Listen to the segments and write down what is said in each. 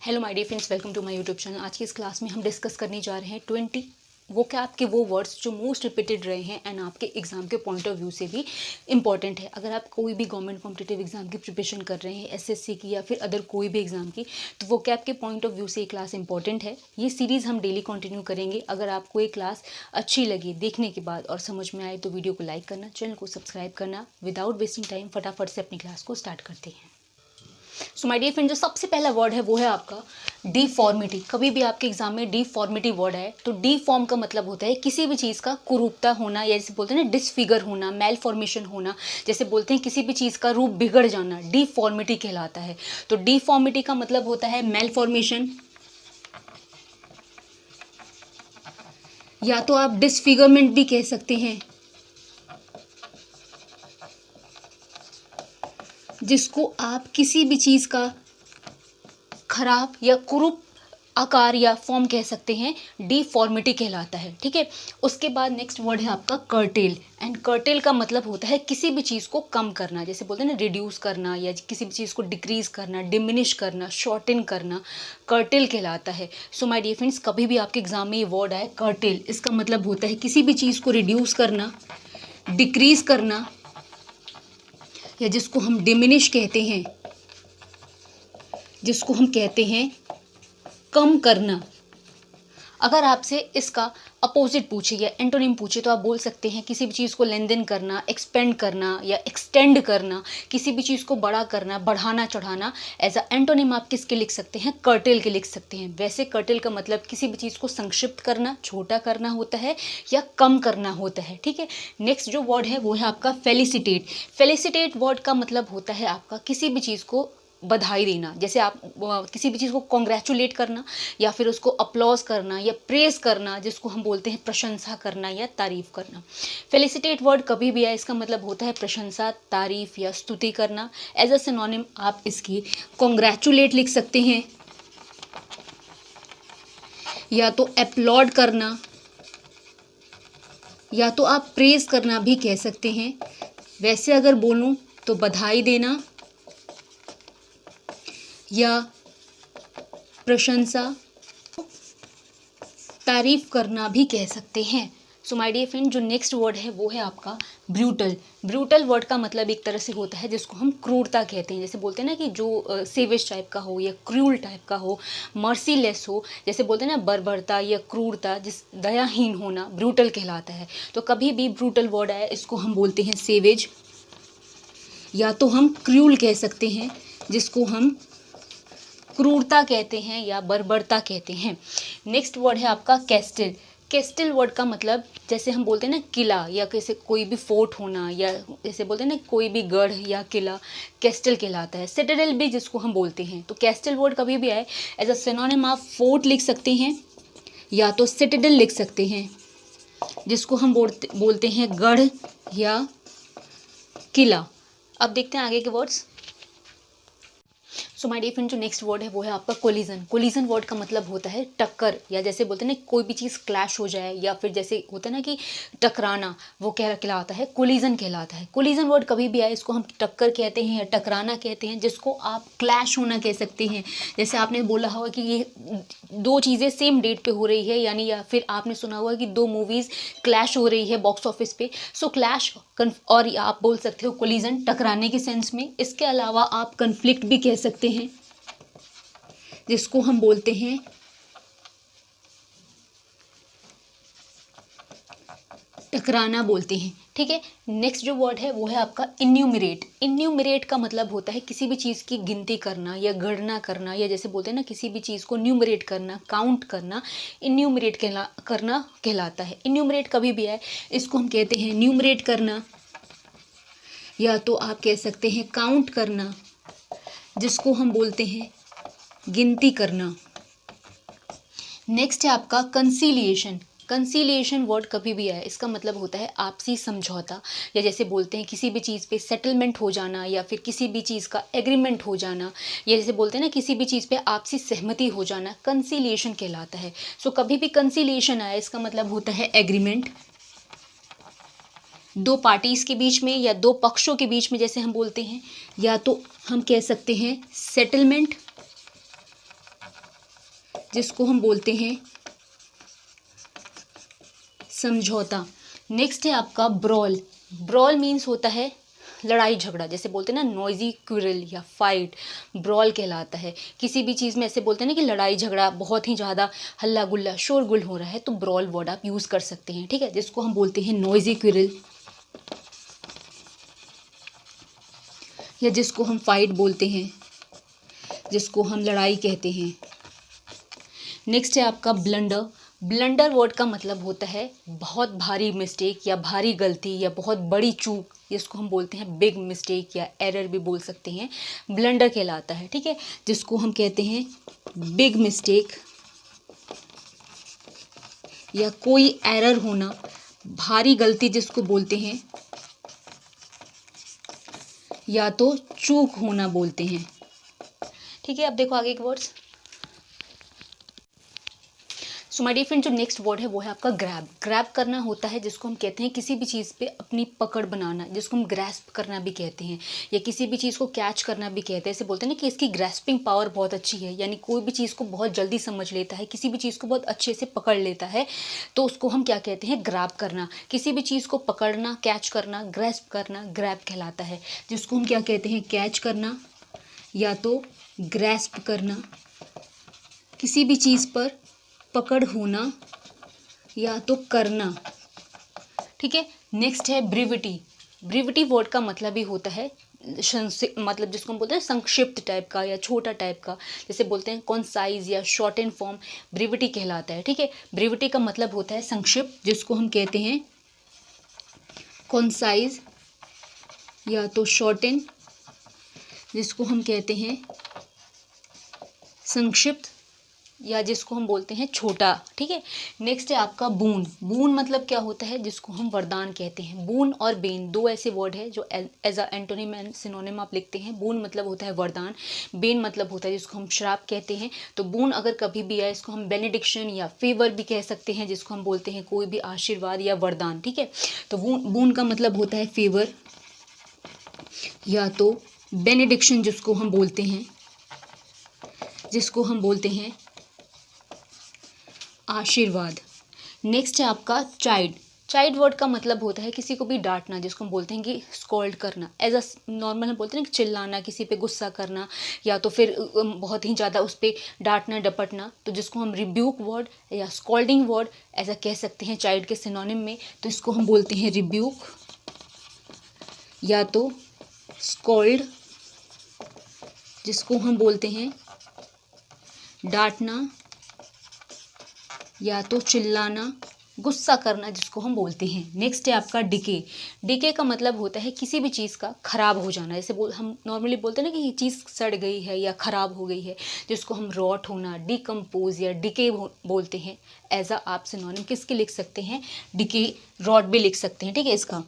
Hello my dear friends, welcome to my YouTube channel. आज की इस क्लास में हम डिस्कस करने जा रहे हैं 20 वो क्या आपके वो वर्ड्स जो मोस्ट रिपीटेड रहे हैं एंड आपके एग्जाम के पॉइंट ऑफ व्यू से भी इंपॉर्टेंट है। अगर आप कोई भी गवर्नमेंट कॉम्पिटिटिव एग्जाम की प्रिपरेशन कर रहे हैं, एसएससी की या फिर अदर कोई भी एग्जाम की, तो वो क्या आपके पॉइंट ऑफ व्यू से ये क्लास इंपॉर्टेंट है। ये सीरीज़ हम डेली कंटिन्यू करेंगे। अगर आपको ये क्लास अच्छी लगी देखने के बाद और समझ में आए तो वीडियो को लाइक करना, चैनल को सब्सक्राइब करना। विदाउट वेस्टिंग टाइम फटाफट से अपनी क्लास को स्टार्ट करते हैं। सो माय डियर फ्रेंड, जो सबसे पहला वर्ड है वो है आपका डिफॉर्मिटी। कभी भी आपके एग्जाम में डिफॉर्मिटी वर्ड है तो डिफॉर्म का मतलब होता है किसी भी चीज़ का कुरूपता होना, या जैसे बोलते हैं ना डिसफिगर होना, मेल फॉर्मेशन होना। जैसे बोलते हैं किसी भी चीज़ का रूप बिगड़ जाना, डिफॉर्मिटी कहलाता है। तो डिफॉर्मिटी का मतलब होता है मेल फॉर्मेशन, या तो आप डिसफिगरमेंट भी कह सकते हैं, जिसको आप किसी भी चीज़ का खराब या कुरूप आकार या फॉर्म कह सकते हैं, डिफॉर्मिटी कहलाता है। ठीक है, उसके बाद नेक्स्ट वर्ड है आपका कर्टेल। एंड कर्टेल का मतलब होता है किसी भी चीज़ को कम करना, जैसे बोलते हैं ना रिड्यूस करना, या किसी भी चीज़ को डिक्रीज करना, डिमिनिश करना, शॉर्टन करना, कर्टेल कहलाता है। सो माय डियर फ्रेंड्स, कभी भी आपके एग्जाम में ये वर्ड आए कर्टेल, इसका मतलब होता है किसी भी चीज़ को रिड्यूस करना, डिक्रीज करना, या जिसको हम डिमिनिश कहते हैं, जिसको हम कहते हैं कम करना। अगर आपसे इसका अपोजिट पूछे या एंटोनिम पूछे तो आप बोल सकते हैं किसी भी चीज़ को लेनदेन करना, एक्सपेंड करना या एक्सटेंड करना, किसी भी चीज़ को बड़ा करना, बढ़ाना, चढ़ाना। एज अ एंटोनिम आप किसके लिख सकते हैं? कर्टेल के लिख सकते हैं। वैसे कर्टेल का मतलब किसी भी चीज़ को संक्षिप्त करना, छोटा करना होता है या कम करना होता है। ठीक है, नेक्स्ट जो वर्ड है वो है आपका फेलिसिटेट। फेलिसिटेट वर्ड का मतलब होता है आपका किसी भी चीज़ को बधाई देना, जैसे आप किसी भी चीज़ को कॉन्ग्रेचुलेट करना या फिर उसको अप्लॉज करना या प्रेस करना, जिसको हम बोलते हैं प्रशंसा करना या तारीफ करना। फेलिसिटेट वर्ड कभी भी आए इसका मतलब होता है प्रशंसा, तारीफ या स्तुति करना। एज अ सिनोनिम आप इसकी कॉन्ग्रेचुलेट लिख सकते हैं, या तो अपलॉड करना, या तो आप प्रेज करना भी कह सकते हैं। वैसे अगर बोलूं तो बधाई देना या प्रशंसा, तारीफ करना भी कह सकते हैं। सो माय डियर फ्रेंड, जो नेक्स्ट वर्ड है वो है आपका ब्रूटल। ब्रूटल वर्ड का मतलब एक तरह से होता है जिसको हम क्रूरता कहते हैं। जैसे बोलते हैं ना कि जो सेवेज टाइप का हो या क्रूल टाइप का हो, मर्सीलेस हो, जैसे बोलते हैं ना बर्बरता या क्रूरता, जिस दयाहीन होना, ब्रूटल कहलाता है। तो कभी भी ब्रूटल वर्ड आए इसको हम बोलते हैं सेवेज, या तो हम क्रूल कह सकते हैं जिसको हम क्रूरता कहते हैं या बर्बरता कहते हैं। नेक्स्ट वर्ड है आपका कैस्टल। कैस्टल वर्ड का मतलब जैसे हम बोलते हैं ना किला, या कैसे कोई भी फोर्ट होना, या जैसे बोलते हैं ना कोई भी गढ़ या किला, कैस्टल कहलाता है। सिटाडेल भी जिसको हम बोलते हैं। तो कैस्टल वर्ड कभी भी आए एज अ सिनोनिम आप फोर्ट लिख सकते हैं या तो सिटाडेल लिख सकते हैं, जिसको हम बोलते हैं गढ़ या किला। अब देखते हैं आगे के words. So my dear friend, जो नेक्स्ट वर्ड है वो है आपका कोलिजन। कोलिजन वर्ड का मतलब होता है टक्कर, या जैसे बोलते हैं ना कोई भी चीज़ क्लैश हो जाए, या फिर जैसे होता है ना कि टकराना, वो क्या कहलाता है? कोलिजन कहलाता है। कोलिजन वर्ड कभी भी आए इसको हम टक्कर कहते हैं या टकराना कहते हैं, जिसको आप क्लैश होना कह सकते हैं। जैसे आपने बोला होगा कि ये दो चीज़ें सेम डेट पे हो रही है, यानी या फिर आपने सुना होगा कि दो मूवीज़ क्लैश हो रही है बॉक्स ऑफिस पे। सो क्लैश, और आप बोल सकते हो कोलिजन टकराने के सेंस में। इसके अलावा आप कन्फ्लिक्ट भी कह सकते हैं, जिसको हम बोलते हैं टकराना बोलते हैं। ठीक है, नेक्स्ट जो वर्ड है वो है आपका इन्यूमरेट। इन्यूमरेट का मतलब होता है किसी भी चीज़ की गिनती करना या गणना करना, या जैसे बोलते हैं ना किसी भी चीज़ को न्यूमरेट करना, काउंट करना, इन्यूमरेट करना कहलाता है। इन्यूमरेट कभी भी आए इसको हम कहते हैं न्यूमरेट करना, या तो आप कह सकते हैं काउंट करना, जिसको हम बोलते हैं गिनती करना। नेक्स्ट है आपका कंसीलिएशन। कंसीलिएशन वर्ड कभी भी आए इसका मतलब होता है आपसी समझौता, या जैसे बोलते हैं किसी भी चीज़ पे सेटलमेंट हो जाना, या फिर किसी भी चीज़ का एग्रीमेंट हो जाना, या जैसे बोलते हैं ना किसी भी चीज़ पे आपसी सहमति हो जाना, कंसीलिएशन कहलाता है। सो कभी भी कंसीलिएशन आए इसका मतलब होता है एग्रीमेंट, दो पार्टीज़ के बीच में या दो पक्षों के बीच में जैसे हम बोलते हैं, या तो हम कह सकते हैं सेटलमेंट, जिसको हम बोलते हैं समझौता। नेक्स्ट है आपका ब्रॉल। ब्रॉल मीन्स होता है लड़ाई झगड़ा, जैसे बोलते हैं ना नॉइजी क्विरल या फाइट, ब्रॉल कहलाता है। किसी भी चीज़ में ऐसे बोलते हैं ना कि लड़ाई झगड़ा बहुत ही ज़्यादा हल्ला गुल्ला शोरगुल हो रहा है, तो ब्रॉल वर्ड आप यूज़ कर सकते हैं, ठीक है, जिसको हम बोलते हैं नॉइजी क्विरल या जिसको हम फाइट बोलते हैं, जिसको हम लड़ाई कहते हैं। नेक्स्ट है आपका ब्लंडर। ब्लंडर वर्ड का मतलब होता है बहुत भारी मिस्टेक या भारी गलती या बहुत बड़ी चूक, जिसको हम बोलते हैं बिग मिस्टेक या एरर भी बोल सकते हैं, ब्लंडर कहलाता है, ठीक है, जिसको हम कहते हैं बिग मिस्टेक या कोई एरर होना, भारी गलती जिसको बोलते हैं, या तो चूक होना बोलते हैं, ठीक है। अब देखो आगे के words. So my dear friend, जो नेक्स्ट वर्ड है वो है आपका ग्रैब। ग्रैब करना होता है जिसको हम कहते हैं किसी भी चीज़ पे अपनी पकड़ बनाना, जिसको हम ग्रैस्प करना भी कहते हैं, या किसी भी चीज़ को कैच करना भी कहते हैं। ऐसे बोलते हैं ना कि इसकी ग्रैस्पिंग पावर बहुत अच्छी है, यानी कोई भी चीज़ को बहुत जल्दी समझ लेता है, किसी भी चीज़ को बहुत अच्छे से पकड़ लेता है, तो उसको हम क्या कहते हैं, ग्रैब करना। किसी भी चीज़ को पकड़ना, कैच करना, ग्रैस्प करना ग्रैब कहलाता है, जिसको हम क्या कहते हैं, कैच करना या तो ग्रैस्प करना, किसी भी चीज़ पर पकड़ होना या तो करना, ठीक है। नेक्स्ट है ब्रीविटी। ब्रीविटी वर्ड का मतलब ही होता है मतलब जिसको हम बोलते हैं संक्षिप्त टाइप का या छोटा टाइप का, जैसे बोलते हैं कॉन्साइज या शॉर्ट एंड फॉर्म, ब्रीविटी कहलाता है, ठीक है। ब्रीविटी का मतलब होता है संक्षिप्त, जिसको हम कहते हैं कॉन्साइज या तो शॉर्ट एंड, जिसको हम कहते हैं संक्षिप्त या जिसको हम बोलते हैं छोटा, ठीक है। नेक्स्ट है आपका बून। बून मतलब क्या होता है, जिसको हम वरदान कहते हैं। बून और बेन दो ऐसे वर्ड है जो as a antonym and synonym आप लिखते हैं। बून मतलब होता है वरदान, बेन मतलब होता है जिसको हम श्राप कहते हैं। तो बून अगर कभी भी आए, इसको हम बेनेडिक्शन या फेवर भी कह सकते हैं, जिसको हम बोलते हैं कोई भी आशीर्वाद या वरदान, ठीक है। तो बून का मतलब होता है फेवर या तो बेनेडिक्शन, जिसको हम बोलते हैं आशीर्वाद। नेक्स्ट है आपका चाइल्ड। चाइल्ड वर्ड का मतलब होता है किसी को भी डांटना, जिसको हम बोलते हैं कि स्कॉल्ड करना। एज अ नॉर्मल हम बोलते हैं कि चिल्लाना, किसी पे गुस्सा करना, या तो फिर बहुत ही ज़्यादा उस पर डांटना डपटना, तो जिसको हम रिब्यूक वर्ड या स्कॉल्डिंग वर्ड ऐसा कह सकते हैं चाइल्ड के सिनोनिम में। तो इसको हम बोलते हैं रिब्यूक या तो स्कॉल्ड, जिसको हम बोलते हैं डांटना या तो चिल्लाना, गुस्सा करना, जिसको हम बोलते हैं। नेक्स्ट है आपका डिके। डिके का मतलब होता है किसी भी चीज़ का खराब हो जाना। जैसे हम नॉर्मली बोलते हैं ना कि ये चीज़ सड़ गई है या ख़राब हो गई है, जिसको हम रॉट होना, डिकम्पोज या डिके बोलते हैं। एज अ आप सिनोनिम किसके लिख सकते हैं, डिके, रॉट भी लिख सकते हैं, ठीक है। इसका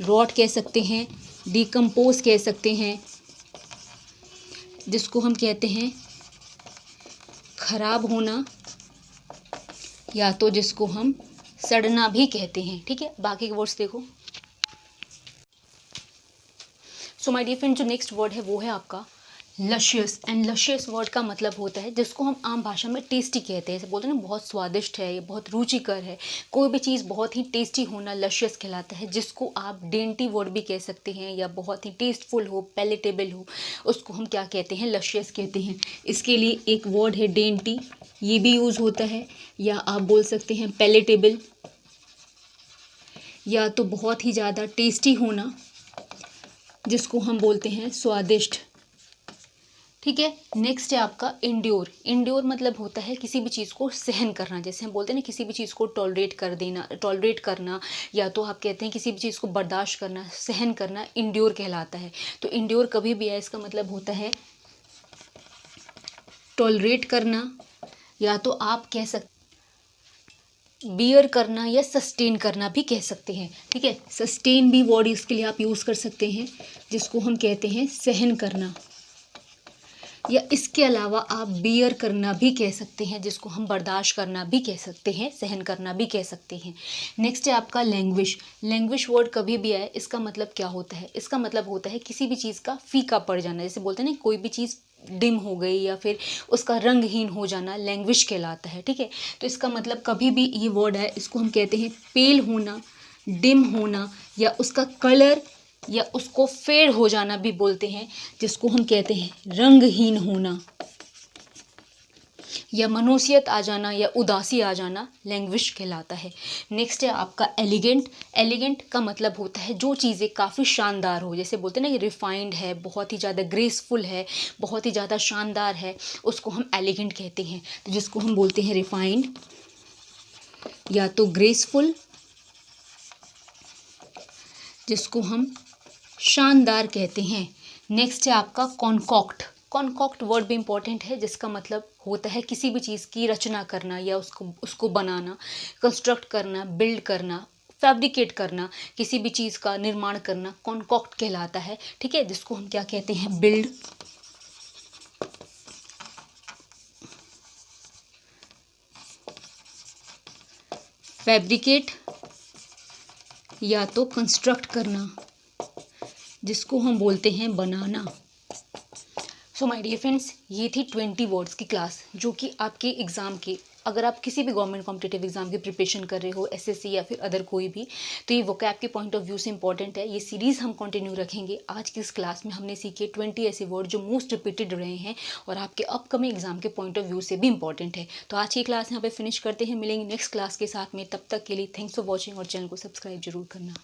रॉट कह सकते हैं, डिकम्पोज कह सकते हैं, जिसको हम कहते हैं खराब होना, या तो जिसको हम सड़ना भी कहते हैं, ठीक है। बाकी के वर्ड्स देखो। सो माय डियर फ्रेंड, जो नेक्स्ट वर्ड है वो है आपका लशियस। एंड लशियस वर्ड का मतलब होता है जिसको हम आम भाषा में टेस्टी कहते हैं। जैसे बोलते हैं ना बहुत स्वादिष्ट है, ये बहुत रुचिकर है, कोई भी चीज़ बहुत ही टेस्टी होना लशियस कहलाता है। जिसको आप डेंटी वर्ड भी कह सकते हैं, या बहुत ही टेस्टफुल हो, पैलेटेबल हो, उसको हम क्या कहते हैं, लशियस कहते हैं। इसके लिए एक वर्ड है डेंटी, ये भी यूज़ होता है, या आप बोल सकते हैं पैलेटेबल, या तो बहुत ही ज़्यादा टेस्टी होना, जिसको हम बोलते हैं स्वादिष्ट, ठीक है। नेक्स्ट है आपका इंड्योर। इंड्योर मतलब होता है किसी भी चीज़ को सहन करना। जैसे हम बोलते हैं ना किसी भी चीज़ को टॉलरेट करना, या तो आप कहते हैं किसी भी चीज़ को बर्दाश्त करना, सहन करना, इंड्योर कहलाता है। तो इंड्योर कभी भी है, इसका मतलब होता है टॉलरेट करना, या तो आप कह सकते बियर करना, या सस्टेन करना भी कह सकते हैं, ठीक है। सस्टेन भी वर्ड इसके लिए आप यूज़ कर सकते हैं, जिसको हम कहते हैं सहन करना, या इसके अलावा आप बियर करना भी कह सकते हैं, जिसको हम बर्दाश्त करना भी कह सकते हैं, सहन करना भी कह सकते हैं। नेक्स्ट है आपका लैंग्विश। लैंग्विश वर्ड कभी भी आए, इसका मतलब क्या होता है, इसका मतलब होता है किसी भी चीज़ का फीका पड़ जाना। जैसे बोलते हैं ना कोई भी चीज़ डिम हो गई या फिर उसका रंगहीन हो जाना लैंग्वेज कहलाता है। ठीक है, तो इसका मतलब कभी भी ये वर्ड है, इसको हम कहते हैं पेल होना, डिम होना, या उसका कलर या उसको फेड हो जाना भी बोलते हैं, जिसको हम कहते हैं रंगहीन होना, या मनोसियत आ जाना या उदासी आ जाना लैंग्वेज कहलाता है। नेक्स्ट है आपका एलिगेंट। एलिगेंट का मतलब होता है जो चीज़ें काफ़ी शानदार हो, जैसे बोलते हैं ना कि रिफाइंड है, बहुत ही ज़्यादा ग्रेसफुल है, बहुत ही ज़्यादा शानदार है, उसको हम एलिगेंट कहते हैं। तो जिसको हम बोलते हैं रिफाइंड या तो ग्रेसफुल, जिसको हम शानदार कहते हैं। नेक्स्ट है आपका कॉन्कॉक्ट। कॉन्कॉक्ट वर्ड भी इंपॉर्टेंट है, जिसका मतलब होता है किसी भी चीज़ की रचना करना या उसको बनाना, कंस्ट्रक्ट करना, बिल्ड करना, फैब्रिकेट करना, किसी भी चीज़ का निर्माण करना कॉन्कॉक्ट कहलाता है। ठीक है, जिसको हम क्या कहते हैं, बिल्ड, फैब्रिकेट या तो कंस्ट्रक्ट करना, जिसको हम बोलते हैं बनाना। सो माय डियर फ्रेंड्स, ये थी 20 वर्ड्स की क्लास, जो कि आपके एग्ज़ाम के, अगर आप किसी भी गवर्नमेंट कॉम्पिटिटिव एग्जाम की प्रिपरेशन कर रहे हो, एसएससी या फिर अदर कोई भी, तो ये वोकैब के पॉइंट ऑफ व्यू से इंपॉर्टेंट है। ये सीरीज़ हम कंटिन्यू रखेंगे। आज की इस क्लास में हमने सीखे 20 ऐसे वर्ड जो मोस्ट रिपीटेड रहे हैं और आपके अपकमिंग एग्जाम के पॉइंट ऑफ व्यू से भी इंपॉर्टेंट है। तो आज की क्लास यहाँ पे फिनिश करते हैं, मिलेंगे नेक्स्ट क्लास के साथ में। तब तक के लिए थैंक्स फॉर वॉचिंग और चैनल को सब्सक्राइब जरूर करना।